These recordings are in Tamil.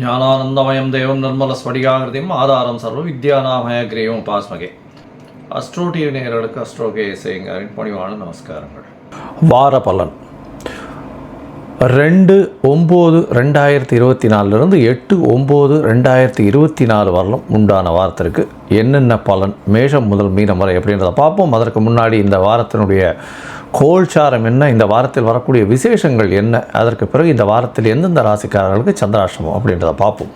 ஞானானந்தமயம் தேவம் நிர்மலஸ்வடிகாகிருதியும் ஆதாரம் சர்வ வித்யானாமயக்ரீவம் உபாஸ்மகே. அஸ்ட்ரோ டிவி நேயர்களுக்கு அஸ்ட்ரோ கேஎஸ்ஐங்கரின் பணிவான நமஸ்காரங்கள். வார பலன் 2/9/2024 8/9/2024 வரலும் உண்டான வாரத்திற்கு என்னென்ன பலன் மேஷம் முதல் மீனம் வரை அப்படின்றத பார்ப்போம். அதற்கு முன்னாடி இந்த வாரத்தினுடைய கோல்சாரம் என்ன, இந்த வாரத்தில் வரக்கூடிய விசேஷங்கள் என்ன, அதற்கு பிறகு இந்த வாரத்தில் எந்தெந்த ராசிக்காரர்களுக்கு சந்திராஷ்டமம் அப்படின்றத பார்ப்போம்.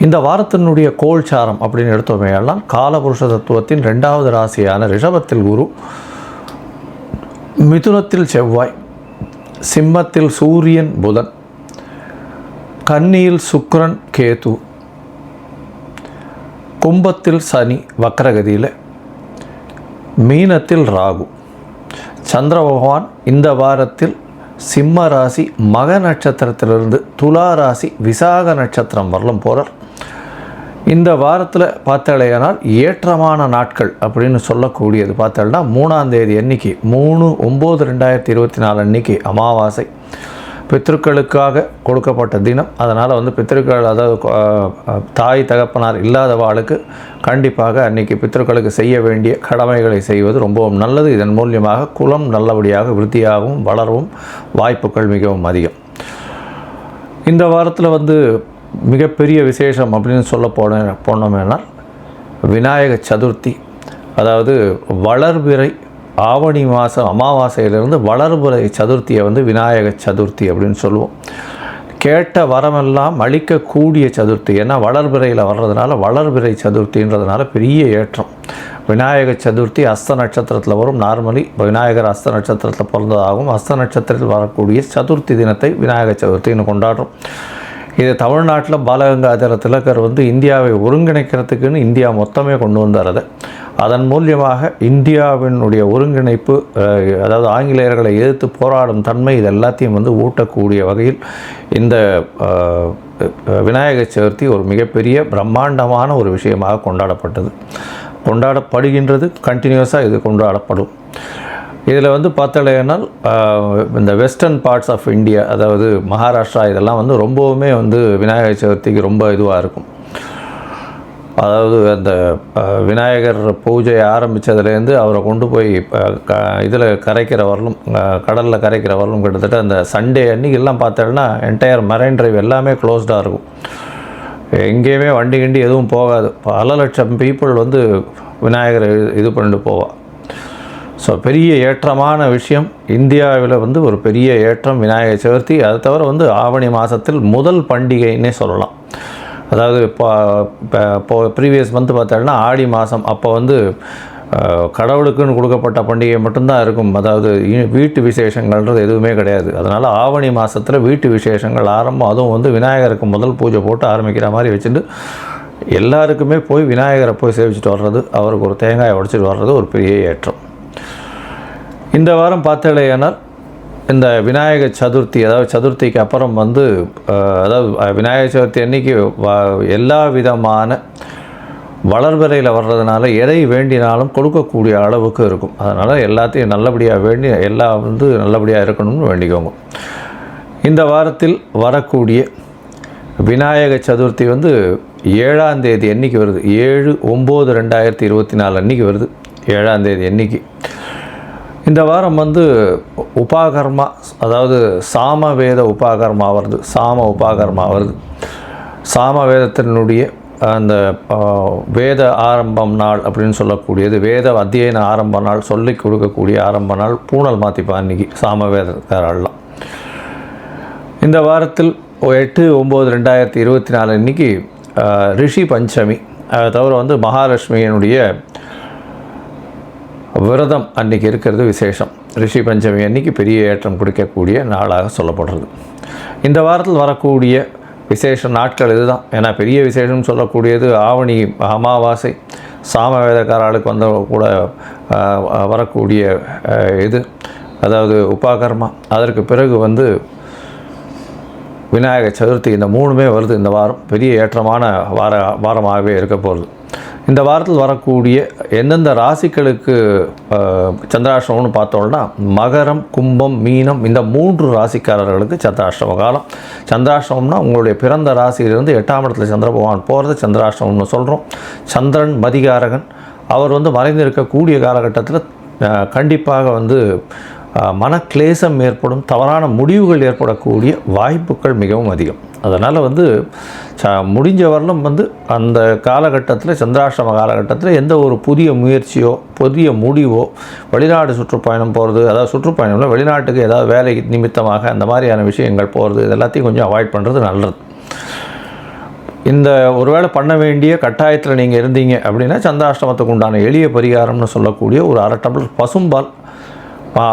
இந்த வாரத்தினுடைய கோல்சாரம் அப்படின்னு எடுத்தோமேயெல்லாம் காலபுருஷ தத்துவத்தின் 2வது ராசியான ரிஷபத்தில் குரு, மிதுனத்தில் செவ்வாய், சிம்மத்தில் சூரியன் புதன், கன்னியில் சுக்கிரன் கேது, கும்பத்தில் சனி வக்ரகதியில், மீனத்தில் ராகு. சந்திர பகவான் இந்த வாரத்தில் சிம்ம ராசி மக நட்சத்திரத்திலிருந்து துலா ராசி விசாக நட்சத்திரம் வரலும் போகிறார். இந்த வாரத்தில் பார்த்தாலேயானால் ஏற்றமான நாட்கள் அப்படின்னு சொல்லக்கூடியது பார்த்தோம்னா 3ஆம் தேதி அன்னைக்கு 3/9/2024 அன்னைக்கு அமாவாசை, பித்ருக்களுக்காக கொடுக்கப்பட்ட தினம். அதனால் பித்ருக்கள், அதாவது தாய் தகப்பனார் இல்லாதவாளுக்கு கண்டிப்பாக அன்றைக்கி பித்ருக்களுக்கு செய்ய வேண்டிய கடமைகளை செய்வது ரொம்பவும் நல்லது. இதன் மூலியமாக குலம் நல்லபடியாக விருத்தியாகவும் வளரவும் வாய்ப்புகள் மிகவும் அதிகம். இந்த வாரத்தில் மிகப்பெரிய விசேஷம் அப்படின்னு சொல்ல போனோம்னா விநாயக சதுர்த்தி, அதாவது வளர்பிறை ஆவணி மாதம் அமாவாசையிலிருந்து வளர்பிறை சதுர்த்தியை விநாயக சதுர்த்தி அப்படின்னு சொல்லுவோம். கேட்ட வரமெல்லாம் அளிக்கக்கூடிய சதுர்த்தி. ஏன்னா வளர்பிறையில் வர்றதுனால வளர்பிறை சதுர்த்தின்றதுனால பெரிய ஏற்றம். விநாயக சதுர்த்தி அஸ்த நட்சத்திரத்தில் வரும். நார்மலி விநாயகர் அஸ்த நட்சத்திரத்தில் பிறந்ததாகவும் அஸ்த நட்சத்திரத்தில் வரக்கூடிய சதுர்த்தி தினத்தை விநாயக சதுர்த்தின்னு கொண்டாடுறோம். இது தமிழ்நாட்டில் பாலகங்காதர திலகர் இந்தியாவை ஒருங்கிணைக்கிறதுக்குன்னு இந்தியா மொத்தமே கொண்டு வந்தார். அதன் மூலியமாக இந்தியாவினுடைய ஒருங்கிணைப்பு, அதாவது ஆங்கிலேயர்களை எதிர்த்து போராடும் தன்மை, இது எல்லாத்தையும் ஊட்டக்கூடிய வகையில் இந்த விநாயகர் சதுர்த்தி ஒரு மிகப்பெரிய பிரம்மாண்டமான ஒரு விஷயமாக கொண்டாடப்படுகின்றது. கண்டினியூஸாக இது கொண்டாடப்படும். இதில் பார்த்தலைனால் இந்த வெஸ்டர்ன் பார்ட்ஸ் ஆஃப் இந்தியா, அதாவது மகாராஷ்டிரா, இதெல்லாம் ரொம்பவுமே விநாயகர் சதுர்த்திக்கு ரொம்ப இதுவாக இருக்கும். அதாவது அந்த விநாயகர் பூஜையை ஆரம்பித்ததுலேருந்து அவரை கொண்டு போய் இதில் கரைக்கிற வரலும், கடலில் கரைக்கிற வரலும் கிட்டத்தட்ட அந்த சண்டே அன்றைக்கெல்லாம் பார்த்தோன்னா என்டையர் மரைன் டிரைவ் எல்லாமே க்ளோஸ்டாக இருக்கும். எங்கேயுமே வண்டி கிண்டி எதுவும் போகாது. பல லட்சம் பீப்புள் விநாயகரை இது பண்ணிட்டு போவாள். ஸோ பெரிய ஏற்றமான விஷயம். இந்தியாவில் ஒரு பெரிய ஏற்றம் விநாயகர் சதுர்த்தி. அதை தவிர ஆவணி மாதத்தில் முதல் பண்டிகைன்னே சொல்லலாம். அதாவது இப்போ ப்ரீவியஸ் பார்த்தோம்னா ஆடி மாதம் அப்போ கடவுளுக்குன்னு கொடுக்கப்பட்ட பண்டிகை மட்டும்தான் இருக்கும். அதாவது வீட்டு விசேஷங்கள்ன்றது எதுவுமே கிடையாது. அதனால் ஆவணி மாதத்தில் வீட்டு விசேஷங்கள் ஆரம்பம். அதுவும் விநாயகருக்கு முதல் பூஜை போட்டு ஆரம்பிக்கிற மாதிரி வச்சுட்டு எல்லாருக்குமே போய் விநாயகரை போய் சேவிச்சுட்டு வர்றது, அவருக்கு ஒரு தேங்காயை உடைச்சிட்டு வர்றது ஒரு பெரிய ஏற்றம். இந்த வாரம் பார்த்தலையானால் இந்த விநாயகர் சதுர்த்தி, அதாவது சதுர்த்திக்கு அப்புறம் அதாவது விநாயகர் சதுர்த்தி அன்றைக்கி எல்லா விதமான வளர்பிறையில் வர்றதுனால எதை வேண்டினாலும் கொடுக்கக்கூடிய அளவுக்கு இருக்கும். அதனால் எல்லாத்தையும் நல்லபடியாக வேண்டி எல்லாம் நல்லபடியாக இருக்கணும்னு வேண்டிக்கோங்க. இந்த வாரத்தில் வரக்கூடிய விநாயகர் சதுர்த்தி 7ஆம் தேதி அன்றைக்கி வருது. 7/9/2024 அன்றைக்கி வருது. 7ஆம் தேதி அன்றைக்கி. இந்த வாரம் உபாகர்மா, அதாவது சாமவேத உபாகர்மா வருது. உபாகர்மா வருது. சாமவேதத்தினுடைய அந்த வேத ஆரம்பம் நாள் அப்படின்னு சொல்லக்கூடியது, வேத அத்தியன ஆரம்ப நாள், சொல்லிக் கொடுக்கக்கூடிய ஆரம்ப நாள். பூனல் மாற்றிப்பா அன்றைக்கி சாமவேதக்காரெல்லாம். இந்த வாரத்தில் 8/9/2024 அன்றைக்கி ரிஷி பஞ்சமி. அதை தவிர மகாலட்சுமியினுடைய விரதம் அன்றைக்கி இருக்கிறது விசேஷம். ரிஷி பஞ்சமி அன்றைக்கி பெரிய ஏற்றம் கொடுக்கக்கூடிய நாளாக சொல்லப்படுறது. இந்த வாரத்தில் வரக்கூடிய விசேஷ நாட்கள் இதுதான். ஏன்னா பெரிய விசேஷம் சொல்லக்கூடியது ஆவணி அமாவாசை, சாமவேதக்காரர்களுக்கு கூட வரக்கூடிய இது, அதாவது உபாகர்மா. அதற்கு பிறகு விநாயகர் சதுர்த்தி. இந்த 3மே வருது. இந்த வாரம் பெரிய ஏற்றமான வாரமாகவே இருக்க போகிறது. இந்த வாரத்தில் வரக்கூடிய எந்தெந்த ராசிகளுக்கு சந்திராஷ்டமம்னு பார்த்தோம்னா மகரம், கும்பம், மீனம் இந்த 3 ராசிக்காரர்களுக்கு சந்திராஷ்டம காலம். சந்திராஷ்டமம்னா உங்களுடைய பிறந்த ராசியிலிருந்து 8ஆம் இடத்துல சந்திர பகவான் போகிறது சந்திராஷ்டமம்னு சொல்கிறோம். சந்திரன் மதிகாரகன், அவர் மறைந்திருக்கக்கூடிய காலகட்டத்தில் கண்டிப்பாக மனக்லேசம் ஏற்படும், தவறான முடிவுகள் ஏற்படக்கூடிய வாய்ப்புகள் மிகவும் அதிகம். அதனால் முடிஞ்ச வரலும் அந்த காலகட்டத்தில் சந்திராஷ்டம காலகட்டத்தில் எந்த ஒரு புதிய முயற்சியோ புதிய முடிவோ வெளிநாடு சுற்றுப்பயணம் போகிறது, அதாவது சுற்றுப்பயணம்ல வெளிநாட்டுக்கு ஏதாவது வேலை நிமித்தமாக அந்த மாதிரியான விஷயங்கள் போகிறது, இது எல்லாத்தையும் கொஞ்சம் அவாய்ட் பண்ணுறது நல்லது. இந்த ஒருவேளை பண்ண வேண்டிய கட்டாயத்தில் நீங்கள் இருந்தீங்க அப்படின்னா சந்திராஷ்டமத்துக்கு உண்டான எளிய பரிகாரம்னு சொல்லக்கூடிய ஒரு 1/2 டம்ளர் பசும்பால்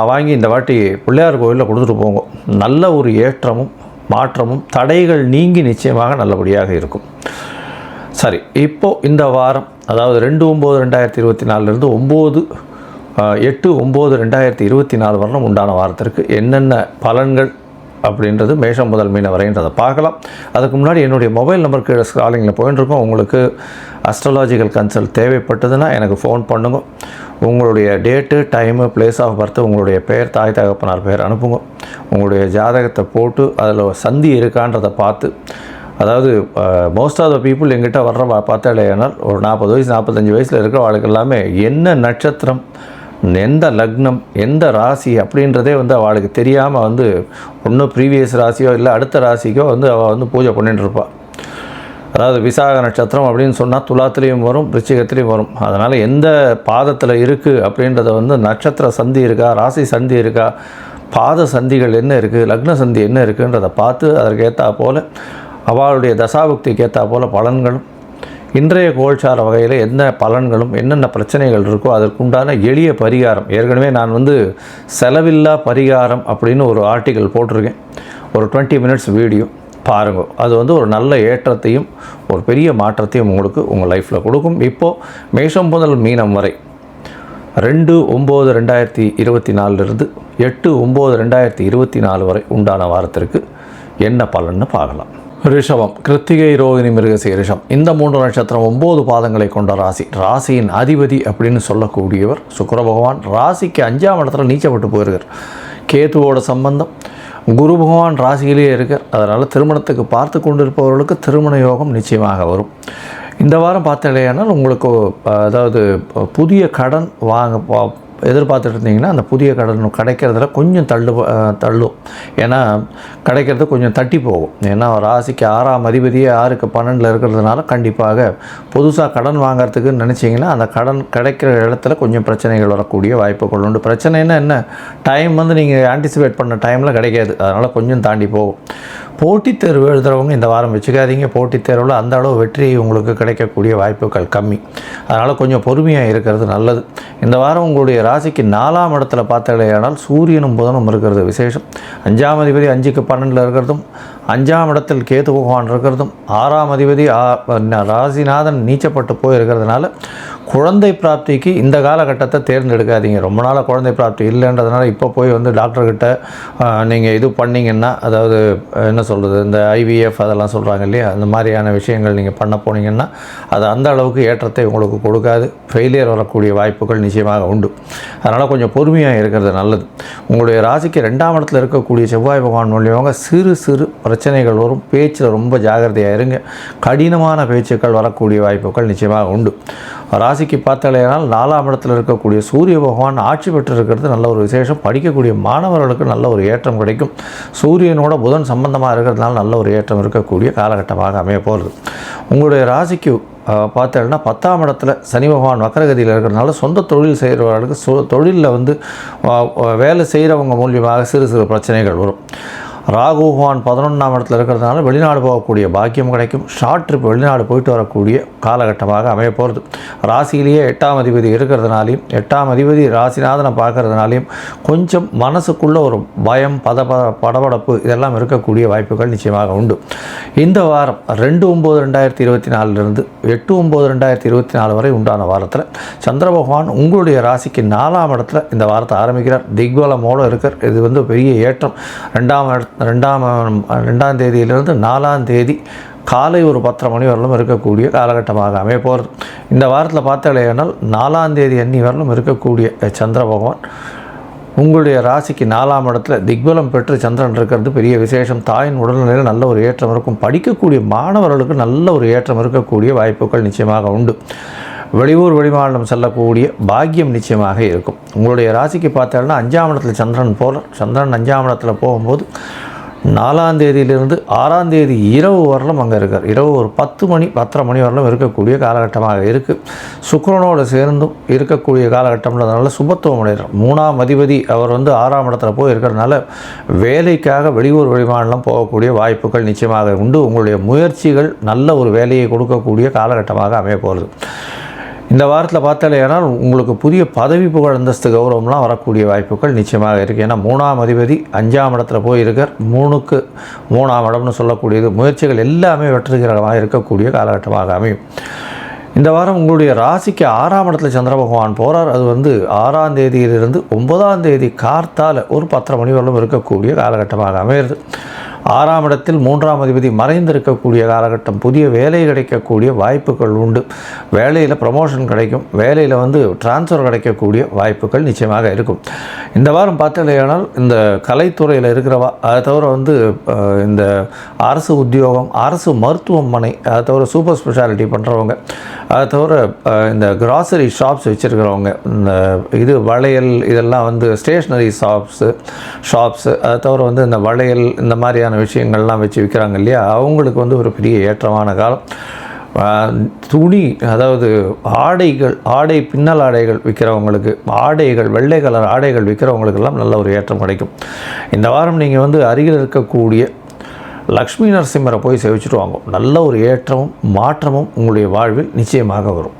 வாங்கி இந்த வாட்டி பிள்ளையார் கோயிலில் கொடுத்துட்டு போங்க. நல்ல ஒரு ஏற்றமும் மாற்றமும் தடைகள் நீங்கி நிச்சயமாக நல்லபடியாக இருக்கும். சரி, இப்போது இந்த வாரம் அதாவது 2/9/2024 8/9/2024 வரணும் உண்டான வாரத்திற்கு என்னென்ன பலன்கள் அப்படின்றது மேஷம் முதல் மீன வரைன்றதை பார்க்கலாம். அதுக்கு முன்னாடி என்னுடைய மொபைல் நம்பர் கீழே ஸ்க்ராலிங்கில் போயிட்டுருக்கோம். உங்களுக்கு அஸ்ட்ராலாஜிக்கல் கன்சல்ட் தேவைப்பட்டதுன்னா எனக்கு ஃபோன் பண்ணுங்க. உங்களுடைய date, time, place of birth, உங்களுடைய பெயர், தாய் தகப்பனார் பெயர் அனுப்புங்க. உங்களுடைய ஜாதகத்தை போட்டு அதில் சந்தி இருக்கான்றதை பார்த்து, அதாவது மோஸ்ட் ஆஃப் த பீப்புள் எங்கிட்ட வர்ற பார்த்தாலேனால் ஒரு 40 வயசு 45 வயசில் இருக்கிற வாழ்க்கை எல்லாமே என்ன நட்சத்திரம், எந்த லக்னம், எந்த ராசி அப்படின்றதே அவளுக்கு தெரியாமல் ஒன்றும் ப்ரீவியஸ் ராசியோ இல்லை அடுத்த ராசிக்கோ அவள் பூஜை பண்ணிட்டு இருப்பாள். அதாவது விசாக நட்சத்திரம் அப்படின்னு சொன்னால் துலாத்துலேயும் வரும், விருச்சிகத்துலேயும் வரும். அதனால் எந்த பாதத்தில் இருக்குது அப்படின்றத நட்சத்திர சந்தி இருக்கா, ராசி சந்தி இருக்கா, பாத சந்திகள் என்ன இருக்குது, லக்ன சந்தி என்ன இருக்குன்றதை பார்த்து அதற்கேற்றா போல் அவளுடைய தசாபுக்திக்கு ஏற்றா போல் பலன்களும் இன்றைய கோல்சார வகையில் என்ன பலன்களும் என்னென்ன பிரச்சனைகள் இருக்கோ அதற்குண்டான எளிய பரிகாரம். ஏற்கனவே நான் செலவில்லா பரிகாரம் அப்படின்னு ஒரு ஆர்டிக்கல் போட்டிருக்கேன், ஒரு 20 மினிட்ஸ் வீடியோ பாருங்க. அது ஒரு நல்ல ஏற்றத்தையும் ஒரு பெரிய மாற்றத்தையும் உங்களுக்கு உங்கள் லைஃப்பில் கொடுக்கும். இப்போது மேஷம் முதல் மீனம் வரை 2/9/2024 8/9/2024 வரை உண்டான வாரத்திற்கு என்ன பலன்னு பார்க்கலாம். ரிஷபம், கிருத்திகை, ரோகிணி, மிருகசீரிஷம் இந்த 3 நட்சத்திரம் 9 பாதங்களை கொண்ட ராசி. ராசியின் அதிபதி அப்படின்னு சொல்லக்கூடியவர் சுக்கிர பகவான். ராசிக்கு 5ஆம் இடத்துல நீச்சப்பட்டு போயிருக்கார். கேதுவோட சம்பந்தம். குரு பகவான் ராசியிலேயே இருக்கார். அதனால் திருமணத்துக்கு பார்த்து கொண்டிருப்பவர்களுக்கு திருமண யோகம் நிச்சயமாக வரும். இந்த வாரம் பார்த்தாலேயானால் உங்களுக்கு அதாவது புதிய கடன் எதிர்பார்த்துட்டு இருந்தீங்கன்னா அந்த புதிய கடன் கிடைக்கிறதுல கொஞ்சம் தள்ளும். ஏன்னா கிடைக்கிறது கொஞ்சம் தட்டி போகும். ஏன்னா ராசிக்கு 6ஆம் அதிபதியே 6க்கு 12 இருக்கிறதுனால கண்டிப்பாக புதுசாக கடன் வாங்கிறதுக்கு நினச்சிங்கன்னா அந்த கடன் கிடைக்கிற இடத்துல கொஞ்சம் பிரச்சனைகள் வரக்கூடிய வாய்ப்புகள் உண்டு. பிரச்சனைன்னா என்ன, டைம் நீங்கள் ஆன்டிசிபேட் பண்ண டைமில் கிடைக்காது. அதனால் கொஞ்சம் தாண்டி போகும். போட்டித் தேர்வு எழுதுகிறவங்க இந்த வாரம் வச்சுக்காதீங்க. போட்டித் தேர்வில் அந்த அளவு வெற்றி உங்களுக்கு கிடைக்கக்கூடிய வாய்ப்புகள் கம்மி. அதனால் கொஞ்சம் பொறுமையாக இருக்கிறது நல்லது. இந்த வாரம் உங்களுடைய ராசிக்கு 4ஆம் இடத்துல பார்த்தாலேயானால் சூரியனும் புதனும் இருக்கிறது விசேஷம். 5ஆம் அதிபதி 5க்கு 12 இருக்கிறதும், 5ஆம் இடத்தில் கேது பகவான் இருக்கிறதும், 6ஆம் அதிபதி ராசிநாதன் நீச்சப்பட்டு போயிருக்கிறதுனால குழந்தை பிராப்திக்கு இந்த காலகட்டத்தை தேர்ந்தெடுக்காதீங்க. ரொம்ப நாளாக குழந்தை பிராப்தி இல்லைன்றதுனால இப்போ போய் டாக்டர்கிட்ட நீங்கள் இது பண்ணிங்கன்னா, அதாவது என்ன சொல்கிறது, இந்த IVF அதெல்லாம் சொல்கிறாங்க இல்லையா, அந்த மாதிரியான விஷயங்கள் நீங்கள் பண்ண போனீங்கன்னா அது அந்த அளவுக்கு ஏற்றத்தை உங்களுக்கு கொடுக்காது. ஃபெயிலியர் வரக்கூடிய வாய்ப்புகள் நிச்சயமாக உண்டு. அதனால் கொஞ்சம் பொறுமையாக இருக்கிறது நல்லது. உங்களுடைய ராசிக்கு 2ஆம் இடத்துல இருக்கக்கூடிய செவ்வாய் பகவான் மூலியமாக சிறு சிறு பிரச்சனைகள் வரும். பேச்சில் ரொம்ப ஜாகிரதையாக இருங்க. கடினமான பேச்சுக்கள் வரக்கூடிய வாய்ப்புகள் நிச்சயமாக உண்டு. ராசிக்கு பார்த்தாலேனால் 4ஆம் இடத்தில் இருக்கக்கூடிய சூரிய பகவான் ஆட்சி பெற்று இருக்கிறது நல்ல ஒரு விசேஷம். படிக்கக்கூடிய மாணவர்களுக்கு நல்ல ஒரு ஏற்றம் கிடைக்கும். சூரியனோட புதன் சம்பந்தமாக இருக்கிறதுனால நல்ல ஒரு ஏற்றம் இருக்கக்கூடிய காலகட்டமாக அமைய போகிறது. உங்களுடைய ராசிக்கு பார்த்தேன்னா 10ஆம் இடத்துல சனி பகவான் வக்கரகதியில் இருக்கிறதுனால சொந்த தொழில் செய்கிறவர்களுக்கு தொழிலில் வேலை செய்கிறவங்க மூலியமாக சிறு சிறு பிரச்சனைகள் வரும். ராகு பகவான் 11ஆம் இடத்துல இருக்கிறதுனால வெளிநாடு போகக்கூடிய பாக்கியம் கிடைக்கும். ஷார்ட் ட்ரிப் வெளிநாடு போயிட்டு வரக்கூடிய காலகட்டமாக அமைய போகிறது. ராசியிலேயே 8ஆம் அதிபதி இருக்கிறதுனாலையும் 8ஆம் அதிபதி ராசிநாதனை பார்க்கறதுனாலையும் கொஞ்சம் மனசுக்குள்ளே ஒரு பயம், படபடப்பு இதெல்லாம் இருக்கக்கூடிய வாய்ப்புகள் நிச்சயமாக உண்டு. இந்த வாரம் 2/9/2024 8/9/2024 வரை உண்டான வாரத்தில் சந்திர பகவான் உங்களுடைய ராசிக்கு 4ஆம் இடத்துல இந்த வாரத்தை ஆரம்பிக்கிறார். திக்பலமோடு இருக்கார். இது பெரிய ஏற்றம். 2ஆம் தேதியிலிருந்து 4ஆம் தேதி காலை ஒரு 10:30 மணி வரலும் இருக்கக்கூடிய காலகட்டமாக அமைய போகிறது. இந்த வாரத்தில் பார்த்தாலேனால் 4ஆம் தேதி அன்னி வரலும் இருக்கக்கூடிய சந்திர பகவான் உங்களுடைய ராசிக்கு 4ஆம் இடத்துல திக்பலம் பெற்று சந்திரன் இருக்கிறது பெரிய விசேஷம். தாயின் உடல்நிலையில் நல்ல ஒரு ஏற்றம் இருக்கும். படிக்கக்கூடிய மாணவர்களுக்கு நல்ல ஒரு ஏற்றம் இருக்கக்கூடிய வாய்ப்புகள் நிச்சயமாக உண்டு. வெளியூர் வெளிமாநிலம் செல்லக்கூடிய பாக்கியம் நிச்சயமாக இருக்கும். உங்களுடைய ராசிக்கு பார்த்தோம்னா 5ஆம் இடத்துல சந்திரன் 5ஆம் இடத்துல போகும்போது 4ஆம் தேதியிலிருந்து 6ஆம் தேதி இரவு வரலும் அங்கே இருக்கார். இரவு ஒரு 10:30 மணி வரலும் இருக்கக்கூடிய காலகட்டமாக இருக்குது. சுக்கிரனோடு சேர்ந்தும் இருக்கக்கூடிய காலகட்டம்ன்றதுனால சுபத்துவம் அடைகிறார். 3ஆம் அதிபதி அவர் 6ஆம் இடத்துல போய் இருக்கிறதுனால வேலைக்காக வெளியூர் வெளிமாநிலம் போகக்கூடிய வாய்ப்புகள் நிச்சயமாக உண்டு. உங்களுடைய முயற்சிகள் நல்ல ஒரு வேலையை கொடுக்கக்கூடிய காலகட்டமாக அமைய போகிறது. இந்த வாரத்தில் பார்த்தாலேனால் உங்களுக்கு புதிய பதவி புகழ் அந்தஸ்து கௌரவம்லாம் வரக்கூடிய வாய்ப்புகள் நிச்சயமாக இருக்குது. ஏன்னா 3ஆம் அதிபதி 5ஆம் இடத்துல போயிருக்கார். 3க்கு 3ஆம் இடம்னு சொல்லக்கூடியது முயற்சிகள் எல்லாமே வெற்றிகரமாக இருக்கக்கூடிய காலகட்டமாக அமையும். இந்த வாரம் உங்களுடைய ராசிக்கு 6ஆம் இடத்துல சந்திர பகவான் போகிறார். அது 6ஆம் தேதியிலிருந்து 9ஆம் தேதி கார்த்தால ஒரு 10:30 மணி வரலும் இருக்கக்கூடிய காலகட்டமாக அமையிறது. 6ஆம் இடத்தில் 3ஆம் அதிபதி மறைந்திருக்கக்கூடிய காலகட்டம். புதிய வேலை கிடைக்கக்கூடிய வாய்ப்புகள் உண்டு. வேலையில் ப்ரமோஷன் கிடைக்கும். வேலையில் டிரான்ஸ்ஃபர் கிடைக்கக்கூடிய வாய்ப்புகள் நிச்சயமாக இருக்கும். இந்த வாரம் பார்த்தீங்கன்னா இந்த கலைத்துறையில் இருக்கிறவா, அதை தவிர இந்த அரசு உத்தியோகம், அரசு மருத்துவமனை, அதை தவிர சூப்பர் ஸ்பெஷாலிட்டி பண்ணுறவங்க, அதை தவிர இந்த கிராசரி ஷாப்ஸ் வச்சுருக்கிறவங்க, இந்த வளையல் இதெல்லாம் ஸ்டேஷ்னரி ஷாப்ஸு, அதை தவிர இந்த வளையல் இந்த மாதிரியான விஷயங்கள்லாம் வச்சு விற்கிறாங்க இல்லையா, அவங்களுக்கு ஒரு பெரிய ஏற்றமான காலம். துணி, அதாவது ஆடை பின்னல் ஆடைகள் விற்கிறவங்களுக்கு, வெள்ளை கலர் ஆடைகள் விற்கிறவங்களுக்கெல்லாம் நல்ல ஒரு ஏற்றம் கிடைக்கும். இந்த வாரம் நீங்கள் அருகில் இருக்கக்கூடிய லக்ஷ்மி நரசிம்மரை போய் சேவிச்சுட்டு வாங்க. நல்ல ஒரு ஏற்றமும் மாற்றமும் உங்களுடைய வாழ்வில் நிச்சயமாக வரும்.